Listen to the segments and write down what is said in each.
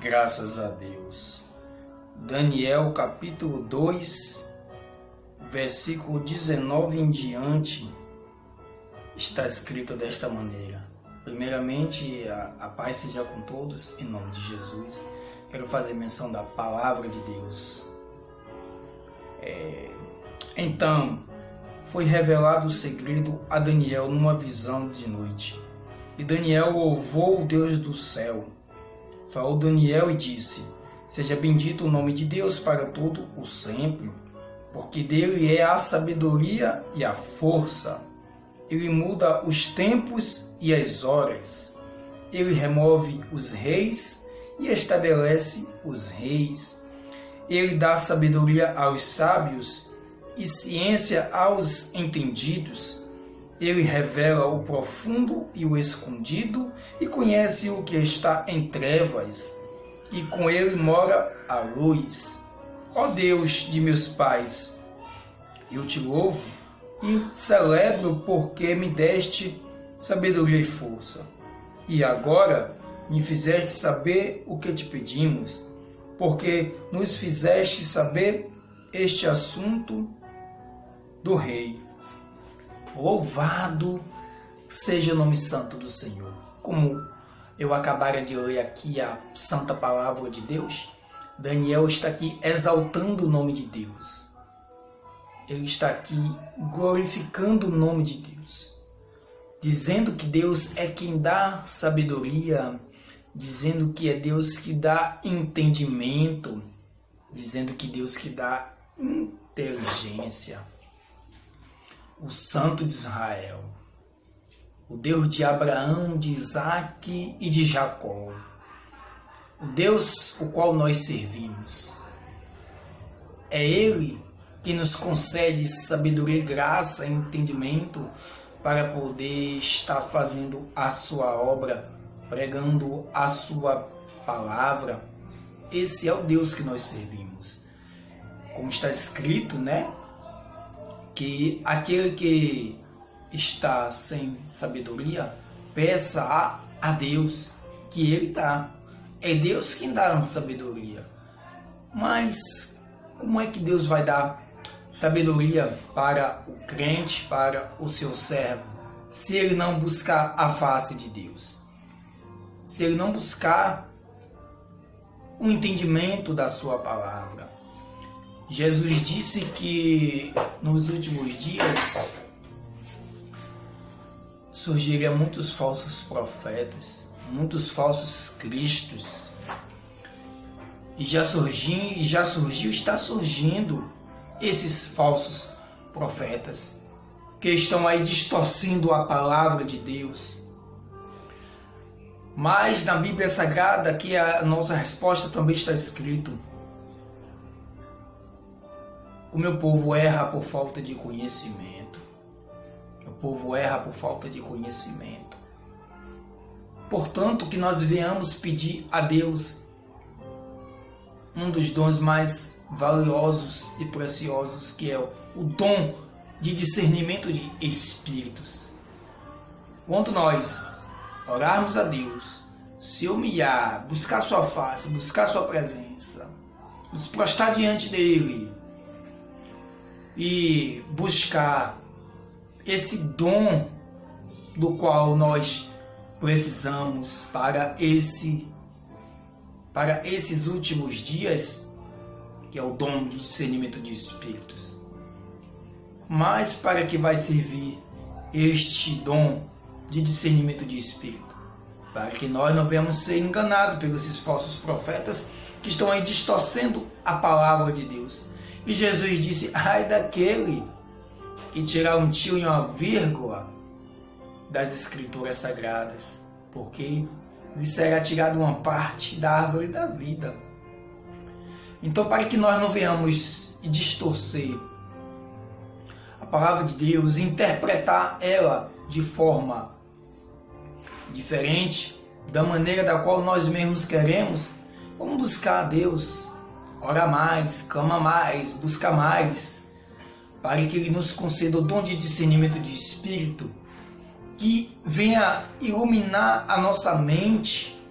Graças a Deus. Daniel capítulo 2, versículo 19 em diante, está escrito desta maneira. Primeiramente, a paz seja com todos, em nome de Jesus. Quero fazer menção da palavra de Deus. Então, foi revelado o segredo a Daniel numa visão de noite. E Daniel louvou o Deus do céu. Falou Daniel e disse: seja bendito o nome de Deus para todo o sempre, porque dele é a sabedoria e a força. Ele muda os tempos e as horas. Ele remove os reis e estabelece os reis. Ele dá sabedoria aos sábios e ciência aos entendidos. Ele revela o profundo e o escondido e conhece o que está em trevas, e com ele mora a luz. Ó Deus de meus pais, eu te louvo e celebro porque me deste sabedoria e força. E agora me fizeste saber o que te pedimos, porque nos fizeste saber este assunto do rei. Louvado seja o nome santo do Senhor. Como eu acabara de ler aqui a santa palavra de Deus, Daniel está aqui exaltando o nome de Deus. Ele está aqui glorificando o nome de Deus, dizendo que Deus é quem dá sabedoria, dizendo que é Deus que dá entendimento, dizendo que Deus que dá inteligência. O Santo de Israel, o Deus de Abraão, de Isaque e de Jacó, o Deus o qual nós servimos. É Ele que nos concede sabedoria, graça e entendimento para poder estar fazendo a sua obra, pregando a sua palavra. Esse é o Deus que nós servimos. Como está escrito, que aquele que está sem sabedoria, peça a Deus, que Ele dá. É Deus quem dá a sabedoria. Mas como é que Deus vai dar sabedoria para o crente, para o seu servo, se ele não buscar a face de Deus? Se ele não buscar o entendimento da sua palavra? Jesus disse que nos últimos dias surgiriam muitos falsos profetas, muitos falsos cristos. E já surgiu, está surgindo esses falsos profetas que estão aí distorcendo a palavra de Deus. Mas na Bíblia Sagrada, que a nossa resposta também está escrito: o meu povo erra por falta de conhecimento. O povo erra por falta de conhecimento. Portanto, que nós venhamos pedir a Deus um dos dons mais valiosos e preciosos, que é o dom de discernimento de espíritos. Quando nós orarmos a Deus, se humilhar, buscar sua face, buscar sua presença, nos prostrar diante dele e buscar esse dom do qual nós precisamos para esses últimos dias, que é o dom de discernimento de espíritos. Mas para que vai servir este dom de discernimento de espírito? Para que nós não venhamos ser enganados pelos esses falsos profetas que estão aí distorcendo a palavra de Deus. E Jesus disse: ai daquele que tirar um tio e uma vírgula das escrituras sagradas, porque lhe será tirada uma parte da árvore da vida. Então, para que nós não venhamos distorcer a palavra de Deus, interpretar ela de forma diferente, da maneira da qual nós mesmos queremos, vamos buscar a Deus, orar mais, clama mais, busca mais, para que Ele nos conceda o dom de discernimento de espírito, que venha iluminar a nossa mente,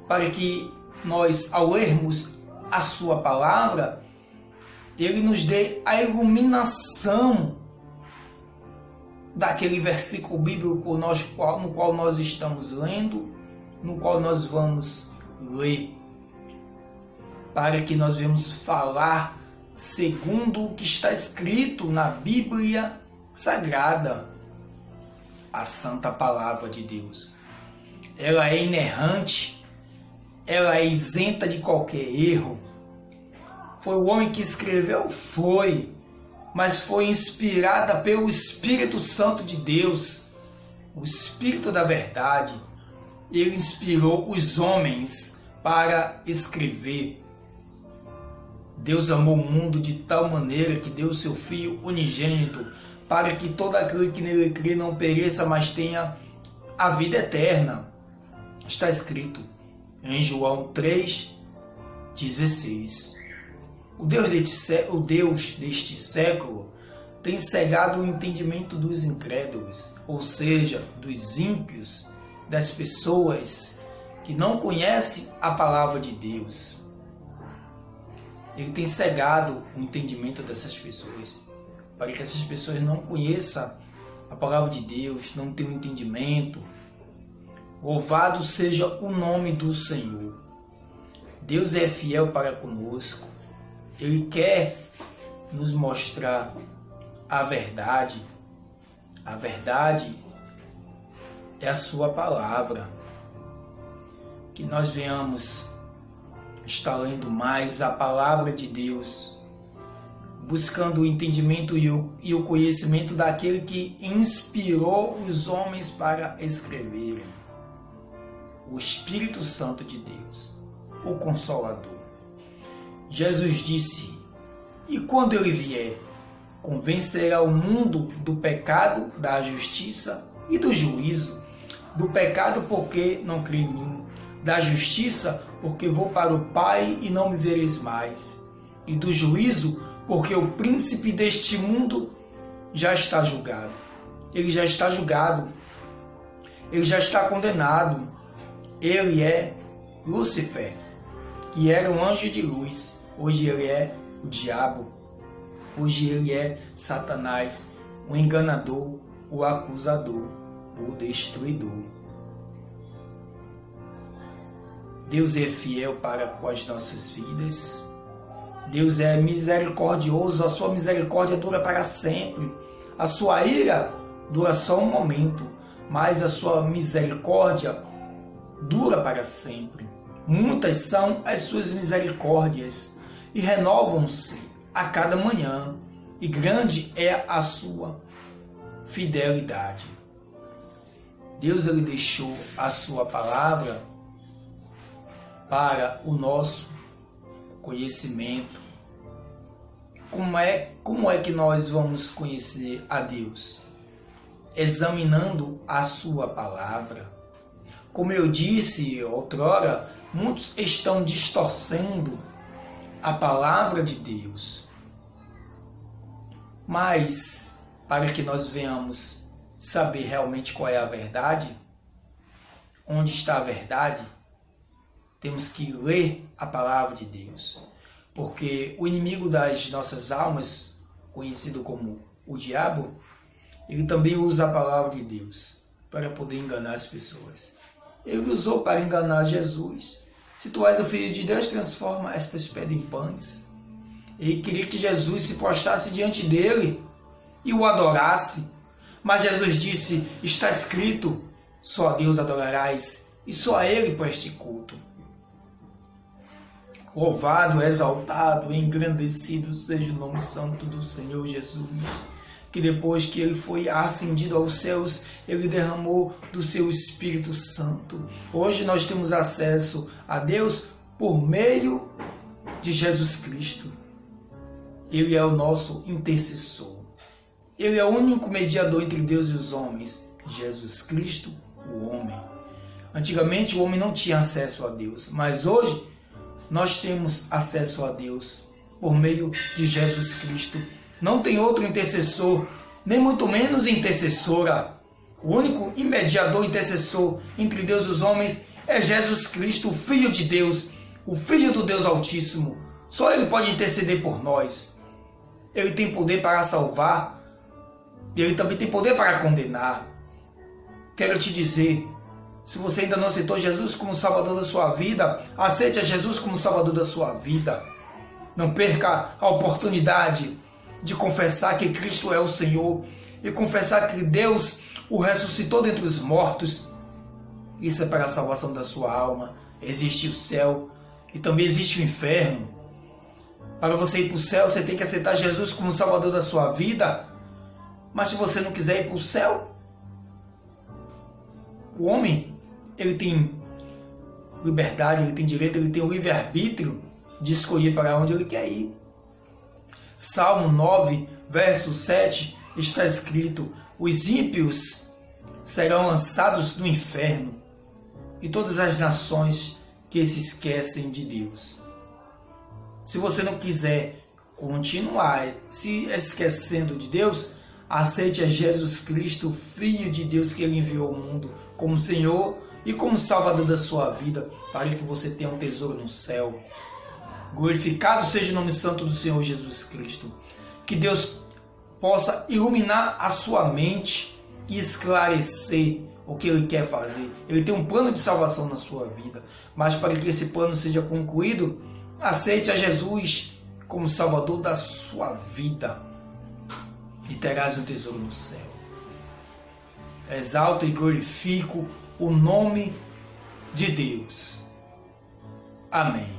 para que nós, ao lermos a sua palavra, ele nos dê a iluminação daquele versículo bíblico no qual nós estamos lendo, no qual nós vamos ler, para que nós venhamos falar segundo o que está escrito na Bíblia Sagrada, a Santa Palavra de Deus. Ela é inerrante, ela é isenta de qualquer erro. Foi o homem que escreveu? Foi, mas foi inspirada pelo Espírito Santo de Deus, o Espírito da verdade. Ele inspirou os homens para escrever. Deus amou o mundo de tal maneira que deu seu Filho unigênito, para que todo aquele que nele crê não pereça, mas tenha a vida eterna. Está escrito em João 3,16. O Deus deste século tem cegado o entendimento dos incrédulos, ou seja, dos ímpios, das pessoas que não conhecem a palavra de Deus. Ele tem cegado o entendimento dessas pessoas, para que essas pessoas não conheçam a palavra de Deus, não tenham entendimento. Louvado seja o nome do Senhor. Deus é fiel para conosco. Ele quer nos mostrar a verdade. A verdade é a sua palavra. Que nós venhamos estar lendo mais a palavra de Deus, buscando o entendimento e o conhecimento daquele que inspirou os homens para escreverem. O Espírito Santo de Deus, o Consolador. Jesus disse: e quando ele vier, convencerá o mundo do pecado, da justiça e do juízo. Do pecado, porque não crê em mim. Da justiça, porque vou para o Pai e não me vereis mais. E do juízo, porque o príncipe deste mundo já está julgado. Ele já está julgado. Ele já está condenado. Ele é Lúcifer, que era um anjo de luz. Hoje ele é o diabo. Hoje ele é Satanás, o enganador, o acusador, o destruidor. Deus é fiel para com as nossas vidas. Deus é misericordioso, a sua misericórdia dura para sempre. A sua ira dura só um momento, mas a sua misericórdia dura para sempre. Muitas são as suas misericórdias e renovam-se a cada manhã, e grande é a sua fidelidade. Deus ele deixou a sua palavra para o nosso conhecimento. Como é que nós vamos conhecer a Deus? Examinando a sua palavra. Como eu disse outrora, muitos estão distorcendo a palavra de Deus. Mas, para que nós venhamos saber realmente qual é a verdade, onde está a verdade, temos que ler a palavra de Deus. Porque o inimigo das nossas almas, conhecido como o diabo, ele também usa a palavra de Deus para poder enganar as pessoas. Ele usou para enganar Jesus. Se tu és o Filho de Deus, transforma estas pedras em pães. Ele queria que Jesus se prostrasse diante dele e o adorasse. Mas Jesus disse: está escrito, só a Deus adorarás e só a Ele preste culto. Louvado, exaltado, engrandecido seja o nome santo do Senhor Jesus, que depois que ele foi ascendido aos céus, ele derramou do seu Espírito Santo. Hoje nós temos acesso a Deus por meio de Jesus Cristo. Ele é o nosso intercessor. Ele é o único mediador entre Deus e os homens, Jesus Cristo, o homem. Antigamente o homem não tinha acesso a Deus, mas hoje nós temos acesso a Deus por meio de Jesus Cristo. Não tem outro intercessor, nem muito menos intercessora. O único mediador intercessor entre Deus e os homens é Jesus Cristo, o Filho de Deus, o Filho do Deus Altíssimo. Só Ele pode interceder por nós. Ele tem poder para salvar e Ele também tem poder para condenar. Quero te dizer, se você ainda não aceitou Jesus como Salvador da sua vida, aceite a Jesus como Salvador da sua vida. Não perca a oportunidade de confessar que Cristo é o Senhor e confessar que Deus o ressuscitou dentre os mortos. Isso é para a salvação da sua alma. Existe o céu e também existe o inferno. Para você ir para o céu, você tem que aceitar Jesus como Salvador da sua vida. Mas se você não quiser ir para o céu, o homem, ele tem liberdade, ele tem direito, ele tem o livre-arbítrio de escolher para onde ele quer ir. Salmo 9, verso 7, está escrito: os ímpios serão lançados no inferno, e todas as nações que se esquecem de Deus. Se você não quiser continuar se esquecendo de Deus, aceite a Jesus Cristo, Filho de Deus, que Ele enviou ao mundo como Senhor e como Salvador da sua vida, para que você tenha um tesouro no céu. Glorificado seja o nome santo do Senhor Jesus Cristo. Que Deus possa iluminar a sua mente e esclarecer o que Ele quer fazer. Ele tem um plano de salvação na sua vida, mas para que esse plano seja concluído, aceite a Jesus como Salvador da sua vida e terás um tesouro no céu. Exalto e glorifico o nome de Deus. Amém.